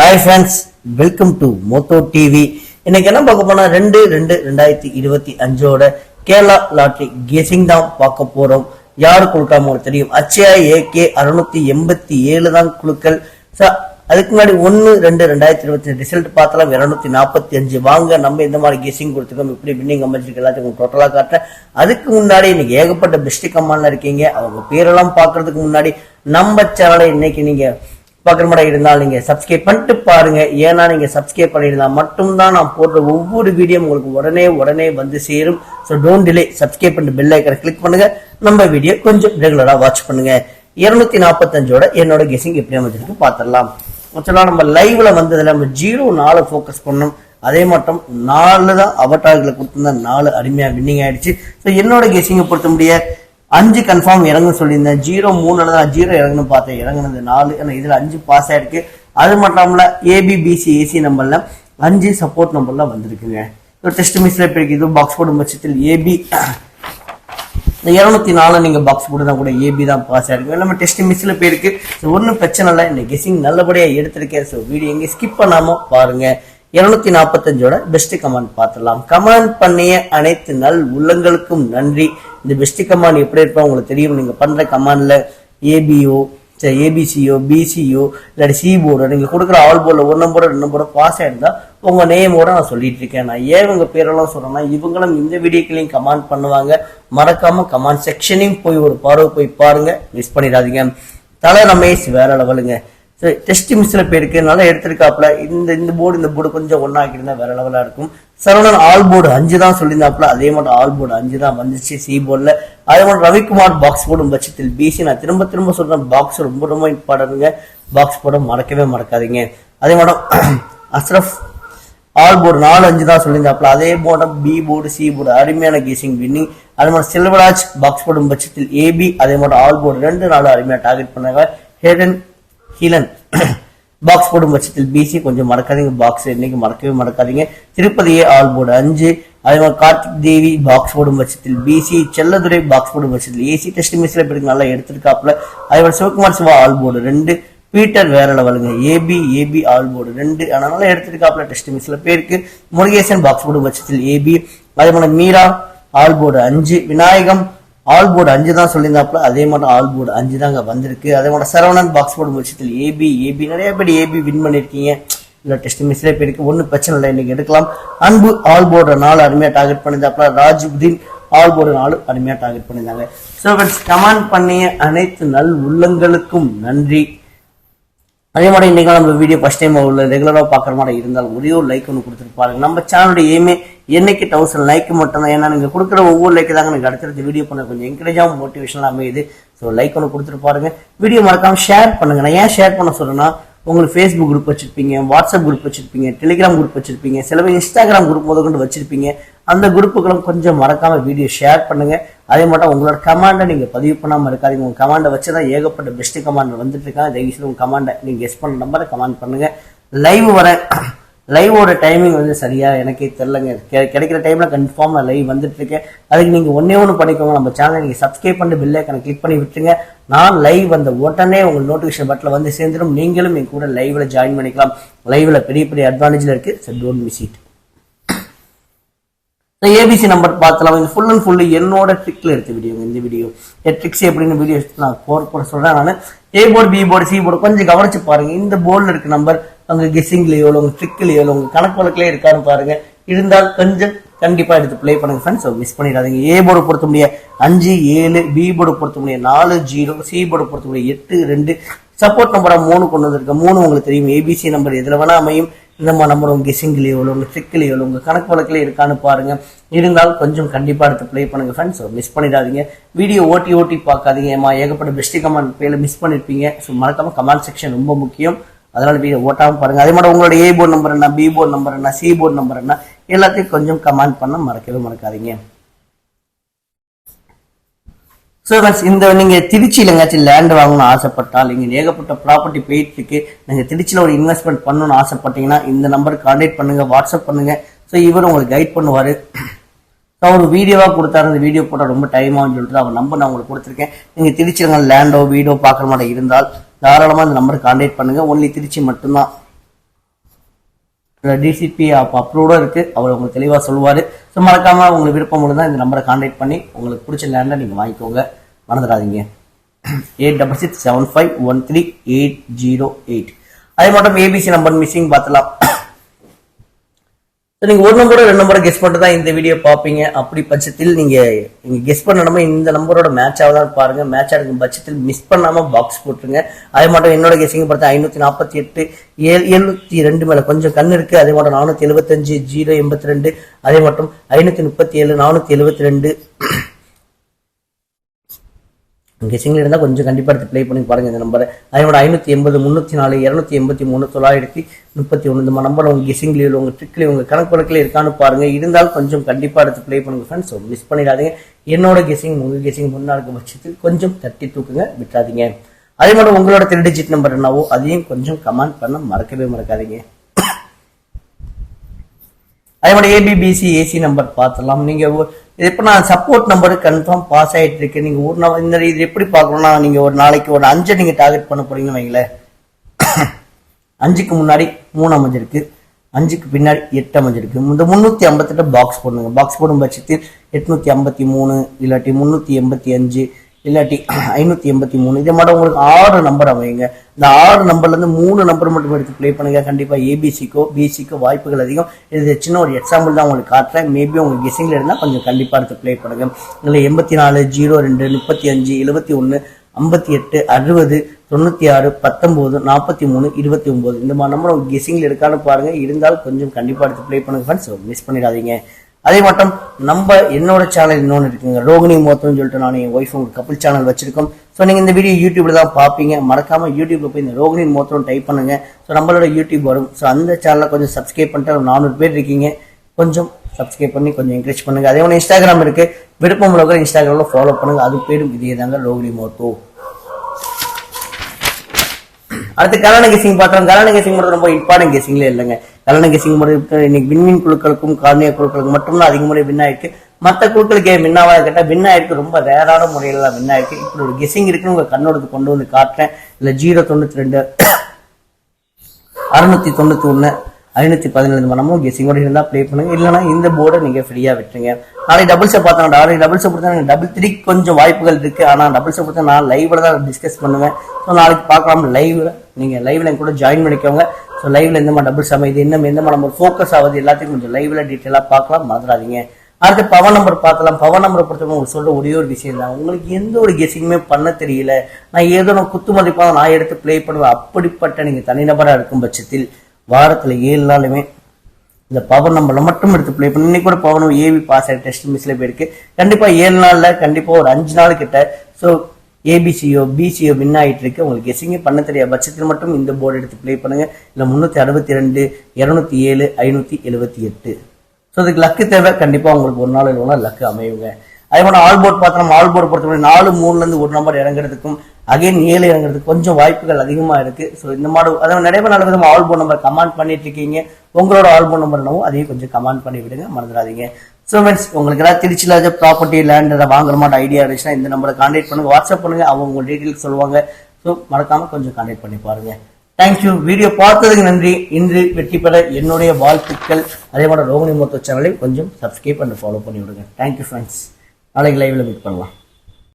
Hi friends, welcome to moto TV. இன்னைக்கு என்ன பார்க்க போனா 2/2/2025 கேரளா லாட்டரி கெஸிங் தான் பார்க்க போறோம். யாரு கொடுக்காம உங்களுக்கு தெரியும், அச்சயா AK 687 தான் குழுக்கள். அதுக்கு முன்னாடி 1/2/2020 ரிசல்ட் பார்த்தாலும் 245. வாங்க நம்ம இந்த மாதிரி கெஸிங் கொடுத்துருக்கோம், இப்படி வின்னிங் அமைச்சிருக்கு எல்லாத்துக்கும் டோட்டலா காட்டுறேன். அதுக்கு முன்னாடி இன்னைக்கு ஏகப்பட்ட பெஸ்ட் கமான்ல இருக்கீங்க. அவங்க பேரெல்லாம் பாக்குறதுக்கு முன்னாடி நம்ம சேனலை இன்னைக்கு நீங்க பாக்குற மாதிரி இருந்தால் நீங்க சப்ஸ்கிரைப் பண்ணிட்டு பாருங்க. ஏன்னா நீங்க சப்ஸ்கிரைப் பண்ணிருந்தா மட்டும்தான் நான் போடுற ஒவ்வொரு வீடியோ உங்களுக்கு உடனே வந்து சேரும். ஸோ டோன்ட் டிலே, சப்ஸ்கிரைப் பண்ணிட்டு பெல் ஐக்கனை கிளிக் பண்ணுங்க. நம்ம வீடியோ கொஞ்சம் ரெகுலரா வாட்ச் பண்ணுங்க. 245 என்னோட கெஸிங் எப்படி அமைச்சிருக்கு பாத்திரலாம். நம்ம லைவ்ல வந்ததுல நம்ம 0-4 போக்கஸ் பண்ணோம். அதே மட்டும் 4 தான் அவட்டார்களை கொடுத்திருந்தா 4 அருமையா வின்னிங் ஆயிடுச்சு. ஸோ என்னோட கெஸிங்கை பொறுத்த முடிய 5 கன்ஃபார்ம் இறங்கு சொல்லியிருந்தேன். 0-3 தான் 0 இறங்கணும் பார்த்தேன், இறங்குனது 4. இதுல 5 பாஸ் ஆயிருக்கு. அது மட்டும் இல்ல ABBC AC நம்பர்ல 5 சப்போர்ட் நம்பர்ல வந்திருக்குங்க. டெஸ்ட் மிஸ்ல போயிருக்கு. இது பாக்ஸ் போடும் பட்சத்தில் AB 204 நீங்க பாக்ஸ் போட்டு தான் கூட AB தான் பாஸ் ஆயிருக்கு. நம்ம டெஸ்ட் மிஸ்ல போயிருக்கு. ஒன்னும் பிரச்சனை இல்லை. இந்த கெஸிங் நல்லபடியா எடுத்திருக்கேன். ஸோ வீடியோ எங்க ஸ்கிப் பண்ணாம பாருங்க. 245 பெஸ்ட் கமெண்ட் பார்த்துடலாம். கமெண்ட் பண்ணிய அனைத்து நல் உள்ளங்களுக்கும் நன்றி. இந்த பெஸ்ட் கமாண்ட் எப்படி இருப்பா உங்களுக்கு தெரியும். நீங்க பண்ற கமாண்ட்ல ABO ABCO BCO இல்லாட்டி C போர்டு நீங்க கொடுக்குற ஆல் போர்டுல 1 நம்பர் 2 நம்பர் பாஸ் ஆயிருந்தா உங்க நேமோட நான் சொல்லிட்டு இருக்கேன். நான் ஏன் உங்க பேரெல்லாம் சொல்றேன்னா, இவங்களும் இந்த வீடியோக்களையும் கமெண்ட் பண்ணுவாங்க. மறக்காம கமெண்ட் செக்ஷனையும் போய் ஒரு பார்வை போய் பாருங்க, மிஸ் பண்ணிடாதீங்க. தலை ரமேஷ் வேற லெவலுங்க. டெஸ்ட் மிஸ்ல போயிருக்கு, நல்லா எடுத்திருக்காப்ல. இந்த போர்டு கொஞ்சம் ஒன்னாக்கிருந்தா வேற லெவலா இருக்கும். சரவணன் ஆல் போர்டு 5 தான் சொல்லியிருந்தாப்ல. அதே மட்டும் ஆல் போர்டு 5 தான் வந்துச்சு C போர்டுல. அதே மாதிரி ரவிக்குமார் பாக்ஸ் போடும் பட்சத்தில் BC. நான் திரும்ப சொல்றேன், பாக்ஸ் ரொம்ப இம்பார்ட்டன்ட்ங்க. பாக்ஸ் போட மறக்கவே மறக்காதீங்க. அதே மட்டும் அஸ்ரப் ஆல் போர்டு 4-5 தான் சொல்லியிருந்தாப்ல. அதே board B board C board அருமையான கெஸிங் வின்னிங். அதே மாதிரி செல்வராஜ் பாக்ஸ் போடும் பட்சத்தில் AB. அதே மாதிரி ஆல் போர்டு 2-4 அருமையா டார்கெட் பண்ணாங்க. ஹீலன் பாக்ஸ் போடும் பட்சத்தில் BC. கொஞ்சம் மறக்காதீங்க, பாக்ஸ் இன்னைக்கு மறக்கவே மறக்காதீங்க. திருப்பதியே ஆல் போர்டு 5. அதே மாதிரி கார்த்திக் தேவி பாக்ஸ் போடும் பட்சத்தில் BC. செல்லதுரை பாக்ஸ் போடும் பட்சத்தில் AC. டெஸ்ட் மிஸ்ல போயிருக்கு, நல்லா எடுத்திருக்காப்ல. அதே மாதிரி Sivakumar Siva all board 2. Peter வேற லெவலுங்க. AB all board 2. அதனால எடுத்திருக்காப்ல. டெஸ்ட் மிஸ்ல போயிருக்கு. முருகேசன் பாக்ஸ் போடும் பட்சத்தில் AB. அதே மாதிரி Meera all board 5. Vinayagam all board 5 தான் சொல்லியிருந்தாப்ல. அதே மாதிரி ஆல் போர்டு 5 தாங்க வந்திருக்கு. அதே மாதிரி சரவணன் பாக்ஸ் போடும் பட்சத்தில் AB நிறைய பேர் AB வின் பண்ணிருக்கீங்க. இல்ல டெஸ்ட் மிஸ்ல போயிருக்கு, ஒன்னும் பிரச்சனை இல்லை, இன்னைக்கு எடுக்கலாம். அன்பு ஆல் போர்டு 4 அருமையா டார்கெட் பண்ணியிருந்தாப்ல. ராஜுதீன் ஆல் போர்டு 4 அருமையா டார்கெட் பண்ணியிருந்தாங்க. ஸோ கமெண்ட் பண்ணிய அனைத்து நல் உள்ளங்களுக்கும் நன்றி. அதே மாதிரி இன்னைக்கு நம்ம வீடியோ ஃபர்ஸ்ட் டைம் உள்ள ரெகுலரா பாக்குற மாதிரி இருந்தாலும் ஒரே ஒரு லைக் ஒன்று கொடுத்துட்டு பாருங்க. நம்ம சேனலுடைய எய்மே என்னைக்கு 1000 லைக் மட்டும் தான். ஏன்னா நீங்க கொடுக்குற ஒவ்வொரு லைக் தாங்க எனக்கு அடுத்தடுத்து வீடியோ பண்ண கொஞ்சம் என்கரேஜாகவும் மோட்டிவேஷனாக அமையுது. ஸோ லைக் ஒன்று கொடுத்துட்டு பாருங்க. வீடியோ மறக்காம ஷேர் பண்ணுங்க. நான் ஏன் ஷேர் பண்ண சொல்றேன்னா, உங்களுக்கு ஃபேஸ்புக் குரூப் வச்சிருப்பீங்க, வாட்ஸ்அப் குரூப் வச்சிருப்பீங்க, டெலிகிராம் குரூப் வச்சிருப்பீங்க, சில பேர் இன்ஸ்டாகிராம் குரூப் முதற்கொண்டு வச்சிருப்பீங்க. அந்த குரூப்புகளும் கொஞ்சம் மறக்காம வீடியோ ஷேர் பண்ணுங்க. அதே மட்டும் உங்களோட கமாண்டை நீங்க பதிவு பண்ணாம இருக்காதீங்க. உங்க கமாண்டை வச்சுதான் ஏகப்பட்ட பெஸ்ட் கமாண்ட் வந்துட்டு இருக்காங்க. தயவுசெய்து உங்க கமாண்டை நீங்க கெஸ் பண்ண நம்பரை கமெண்ட் பண்ணுங்க. லைவோட டைமிங் சரியா எனக்கே தெரியலங்க. கிடைக்கிற டைம்ல கன்ஃபார்ம் நான் லைவ் வந்துட்டு இருக்கேன். அதுக்கு நீங்க ஒண்ணு பண்ணிக்கோங்க, நம்ம சேனலை நீங்க சப்ஸ்கிரைப் பண்ணி பெல் ஐகானை கிளிக் பண்ணி விட்டுருங்க. நான் லைவ் வந்த உடனே உங்க நோட்டிபிகேஷன் பட்டன்ல வந்து சேர்ந்துடும். நீங்களும் என் கூட லைவ்ல ஜாயின் பண்ணிக்கலாம். லைவ்ல பெரிய அட்வான்டேஜ்ல இருக்கு. Don't miss it. ABC number பார்த்தலாம். இது ஃபுல் அண்ட் ஃபுல் என்னோட ட்ரிக்ல எடுத்த வீடியோ. இந்த வீடியோ ட்ரிக்ஸ் எப்படின்னு வீடியோ நான் போட சொல்றேன். நான் A board B board C board கொஞ்சம் கவனிச்சு பாருங்க. இந்த போர்டுல இருக்க நம்பர் உங்க கெஸிங்லயோ உங்க ட்ரிக்லயோ உங்க கணக்கு வழக்கிலே இருக்கான்னு பாருங்க. இருந்தால் கொஞ்சம் கண்டிப்பா எடுத்து பிளே பண்ணுங்க ஃப்ரெண்ட்ஸ். மிஸ் பண்ணிடாதீங்க. A போர்டு பொறுத்த முடிய 5 7, B போர்டு பொறுத்த முடிய 4 0, C போர்டு பொறுத்த முடிய 8 2. சப்போர்ட் நம்பரா 3 கொண்டு வந்திருக்க. 3 உங்களுக்கு தெரியும். ABC நம்பர் எதுல வேணா அமையும். இந்த மாதிரி நம்பர் உங்க கெஸிங்லயோ உங்க ட்ரிக்லயோ உங்க கணக்கு வழக்கிலே இருக்கான்னு பாருங்க. இருந்தால் கொஞ்சம் கண்டிப்பா எடுத்து பிளே பண்ணுங்க ஃப்ரெண்ட்ஸ். மிஸ் பண்ணிடாதீங்க. வீடியோ ஓட்டி பார்க்காதீங்க. ஏகப்பட்ட பெஸ்ட் கமெண்ட் பேர்ல மிஸ் பண்ணிருப்பீங்க. ஸோ மறக்காம கமெண்ட் செக்ஷன் ரொம்ப முக்கியம். அதனால வீடியோ ஓட்டாம பாருங்க. அதே மாதிரி உங்களோட A போர்டு நம்பர் என்ன, B போர்டு நம்பர் என்ன, C போர்டு நம்பர் என்ன, எல்லாத்தையும் கொஞ்சம் கமெண்ட் பண்ண மறக்கவே மறக்காதீங்க. ஸோ இந்த நீங்க திருச்சியில எங்காச்சும் லேண்ட் வாங்கணும்னு ஆசைப்பட்டால், இங்க ஏகப்பட்ட ப்ராப்பர்ட்டி போயிட்டு இருக்கு, நீங்க திருச்சியில ஒரு இன்வெஸ்ட்மெண்ட் பண்ணணும்னு ஆசைப்பட்டீங்கன்னா இந்த நம்பருக்கு கான்டாக்ட் பண்ணுங்க, வாட்ஸ்அப் பண்ணுங்க. ஸோ இவர் உங்களுக்கு கைட் பண்ணுவாரு. அவர் வீடியோவா கொடுத்தாரு. அந்த வீடியோ போட்டால் ரொம்ப டைம் ஆகும்னு சொல்லிட்டு அவர் நம்பர் நான் உங்களுக்கு கொடுத்துருக்கேன். நீங்க திருச்சியில லேண்டோ வீடோ பார்க்குற மாதிரி இருந்தால் தாராளமா இந்த நம்பருக்கு கான்டாக்ட் பண்ணுங்க. ஒன்லி திருச்சி மட்டும்தான். டிசிபி அப்ரூவோட இருக்கு. அவர் உங்களுக்கு தெளிவாக சொல்லுவார். ஸோ மறக்காம உங்களுக்கு விருப்பம் தான் இந்த நம்பரை கான்டாக்ட் பண்ணி உங்களுக்கு பிடிச்ச லேண்டை நீங்கள் வாங்கிக்கோங்க. மறந்துடாதீங்க. 8667513808. அதே மட்டும் ஏபிசி நம்பர் மிஸ்ஸிங் பார்த்தலாம். நீங்க ஒரு நம்பரோட 2 நம்பரை கெஸ் பண்ணிட்டு தான் இந்த வீடியோ பார்ப்பீங்க. அப்படி பட்சத்தில் நீங்க கெஸ் பண்ணணுமா இந்த நம்பரோட மேட்ச் ஆகுதான்னு பாருங்க. மேட்ச் ஆகும் பட்சத்தில் மிஸ் பண்ணாம பாக்ஸ் போட்டுருங்க. அதே மட்டும் என்னோட கெஸிங் பார்த்தா 548 702 மேல கொஞ்சம் கண் இருக்கு. அதே மட்டும் 475 082, அதே மட்டும் 537 472 கெஸிங்ல இருந்தா கொஞ்சம் கண்டிப்பா எடுத்து பிளே பண்ணி பாருங்க இந்த நம்பரை. அதே மாதிரி 580 304 283 931 இந்த நம்பர் உங்க கெஸிங்லயோ உங்க ட்ரிக்லயோ உங்க கணக்கு வழக்கில் இருக்கான்னு பாருங்க. இருந்தாலும் கொஞ்சம் கண்டிப்பா எடுத்து பிளே பண்ணுங்க ஃப்ரெண்ட்ஸ். மிஸ் பண்ணிடாதீங்க. என்னோட கெஸிங் உங்க கெஸிங் முன்னா இருக்க பட்சத்தில் கொஞ்சம் தட்டி தூக்குங்க, விட்டுறாதீங்க. அதே மாதிரி உங்களோட 3 டிஜிட் நம்பர் என்னவோ அதையும் கொஞ்சம் கமெண்ட் பண்ண மறக்கவே மறக்காதீங்க. அதே மாதிரி ஏபிபிசி ஏசி நம்பர் பார்த்துலாம். நீங்க இப்போ நான் சப்போர்ட் நம்பரு கன்ஃபார்ம் பாஸ் ஆகிட்டு இருக்கு. நீங்க ஒரு இந்த இது எப்படி பார்க்கணும்னா நீங்க ஒரு நாளைக்கு ஒரு 5 நீங்க டார்கெட் பண்ண போறீங்கன்னு வைங்களேன். 5க்கு முன்னாடி 3 அமைஞ்சிருக்கு, 5க்கு பின்னாடி 8 அமைஞ்சிருக்கு. இந்த 358 பாக்ஸ் போடுங்க. பாக்ஸ் போடும் பட்சத்தில் 853 இல்லாட்டி 385 இல்லாட்டி 583 இதே மாதிரி உங்களுக்கு 6 நம்பர் அமையுங்க. இந்த 6 நம்பர்ல இருந்து 3 நம்பர் மட்டும் எடுத்து பிளே பண்ணுங்க. கண்டிப்பா ஏபிசிக்கோ பிசிக்கோ வாய்ப்புகள் அதிகம். இது சின்ன ஒரு எக்ஸாம்பிள் தான் உங்களுக்கு காட்டுறேன். மேபி உங்க கெஸிங்ல இருந்தா கொஞ்சம் கண்டிப்பா எடுத்து பிளே பண்ணுங்க. இதுல 84 02 35 71 58 60 96 19 43 29 இந்த மாதிரி நம்பர் உங்க கெஸிங்ல இருக்கான்னு பாருங்க. இருந்தாலும் கொஞ்சம் கண்டிப்பா எடுத்து பிளே பண்ணுங்க ஃப்ரெண்ட்ஸ். மிஸ் பண்ணிடாதீங்க. அதே மட்டும் நம்ம என்னோட சேனல் இன்னொன்று இருக்குங்க, ரோகிணி மோத்தம்னு சொல்லிட்டு நான் என் ஒய்ஃப் உங்களுக்கு கப்பிள் சேனல் வச்சிருக்கோம். ஸோ நீங்கள் இந்த வீடியோ யூடியூப்ல தான் பார்ப்பீங்க. மறக்காம யூடியூப்ல போய் இந்த ரோகிணி மோத்தம் டைப் பண்ணுங்க. ஸோ நம்மளோட யூடியூப் வரும். ஸோ அந்த சேனலை கொஞ்சம் சப்ஸ்கிரைப் பண்ணிட்டு 400 பேர் இருக்கீங்க. கொஞ்சம் சப்ஸ்கிரைப் பண்ணி கொஞ்சம் என்கரேஜ் பண்ணுங்க. அதே மாதிரி இன்ஸ்டாகிராம் இருக்கு, விருப்பம் உள்ளவங்க இன்ஸ்டாகிராமில் ஃபாலோ பண்ணுங்க. அது பேரும் இதே தாங்க, ரோகிணி மோத்தோ. அடுத்து கல்யாண கெஸிங் பார்த்தோம். கல்யாண கெஸிங் மட்டும் ரொம்ப இம்பார்ட்டன்ட் கெஸிங்ல இல்லைங்க. கல்யாண கெஸிங் மட்டும் இன்னைக்கு விண்மீன் குழுக்களுக்கும் கார்னியா குழுக்களுக்கும் மட்டும்தான் அதிக முறை வின் ஆயிருக்கு. மற்ற குழுக்களுக்கு வின்னாவா கேட்டா வின் ஆயிருக்கு. ரொம்ப ரேரான முறையில தான் வின் ஆயிருக்கு. இப்படி ஒரு கெஸிங் இருக்குன்னு உங்க கண்ணோடு கொண்டு வந்து காட்டுறேன். இல்ல 092 691 517 நம்மளும் கெஸிங்கோட இருந்தா பிளே பண்ணுங்க. இல்லைன்னா இந்த போர்டை நீங்க ஃப்ரீயா விட்டுருங்க. நாளைக்கு டபுள்ஸை பார்த்தோம். நாளைக்கு டபுள்ஸை பொறுத்தா டபுள் 3 கொஞ்சம் வாய்ப்புகள் இருக்கு. ஆனா டபுள்ஸை பொறுத்தா நான் லைவ்ல தான் டிஸ்கஸ் பண்ணுவேன். ஸோ நாளைக்கு பார்க்கலாம் லைவ்ல. நீங்க லைவ்ல கூட ஜாயின் பண்ணிக்கோங்க. ஸோ லைவ்ல எந்த மாதிரி டபுள்ஸ் அமைது எந்த மாதிரி நம்ம ஃபோக்கஸ் ஆகுது எல்லாத்தையும் கொஞ்சம் லைவ்ல டீட்டெயிலா பார்க்கலாம். மறந்துடாதீங்க. அடுத்து பவர் நம்பர் பார்த்தலாம். பவர் நம்பரை பொறுத்தவரை உங்களுக்கு சொல்ற ஒரே ஒரு விஷயம் தான், உங்களுக்கு எந்த ஒரு கெஸிங்குமே பண்ண தெரியல, நான் ஏதோ நான் குத்து மதிப்பாக நான் எடுத்து பிளே பண்ணுவேன். அப்படிப்பட்ட நீங்க தனிநபரா இருக்கும் பட்சத்தில் வாரத்துல 7 நாளுமே இந்த பவர் நம்பர்ல மட்டும் எடுத்து பிளே பண்ணி இன்னைக்கு கூட பவர் ஏபி பாஸ் ஆகி டெஸ்ட் மிஸ்ல போயிருக்கு. கண்டிப்பா 7 நாள்ல கண்டிப்பா ஒரு 5 நாள் கிட்ட ஸோ ஏபிசியோ பிசியோ வின் ஆயிட்டு இருக்கு. உங்களுக்கு கெஸிங்கே பண்ண தெரியாத பட்சத்தில் மட்டும் இந்த போர்டு எடுத்து பிளே பண்ணுங்க. இல்ல 362 207 578. ஸோ அதுக்கு லக்கு தேவை. கண்டிப்பா உங்களுக்கு ஒரு நாள் இல்லைனா லக்கு அமையுங்க. அதே மாதிரி ஆல் போர்ட் பார்த்தோம். ஆல் போர்டு பொறுத்தவரை 4 3ல இருந்து ஒரு நம்பர் இறங்குறதுக்கும் அகைன் 7 இறங்குறதுக்கு கொஞ்சம் வாய்ப்புகள் அதிகமா இருக்கு. ஸோ இந்த மாதிரி அதாவது நிறைய பேர் நல்ல விதமாக ஆல் போர்ட் நம்பர் கமெண்ட் பண்ணிட்டு இருக்கீங்க. உங்களோட ஆல் போர்ட் நம்பர் என்னவோ அதையும் கொஞ்சம் கமெண்ட் பண்ணி விடுங்க, மறந்துடாதீங்க. ஸோ ஃப்ரெண்ட்ஸ், உங்களுக்கு ஏதாவது திருச்சியில் ப்ராப்பர்ட்டி லேண்ட் அதை வாங்குற மாதிரி ஐடியா இருந்துச்சுன்னா இந்த நம்பரை கான்டாக்ட் பண்ணுங்க, வாட்ஸ்அப் பண்ணுங்க. அவங்க உங்க டீட்டெயில்ஸ் சொல்லுவாங்க. ஸோ மறக்காம கொஞ்சம் கான்டாக்ட் பண்ணி பாருங்க. தேங்க்யூ. வீடியோ பார்த்ததுக்கு நன்றி. இன்று வெற்றி பெற என்னுடைய வாழ்த்துக்கள். அதே மாதிரி ரோகிணி மோத்தோ சேனலை கொஞ்சம் சப்ஸ்கிரைப் பண்ணி ஃபாலோ பண்ணி விடுங்க. Thank you friends. நாளைக்கு லைவ்ல மீட் பண்ணலாம்.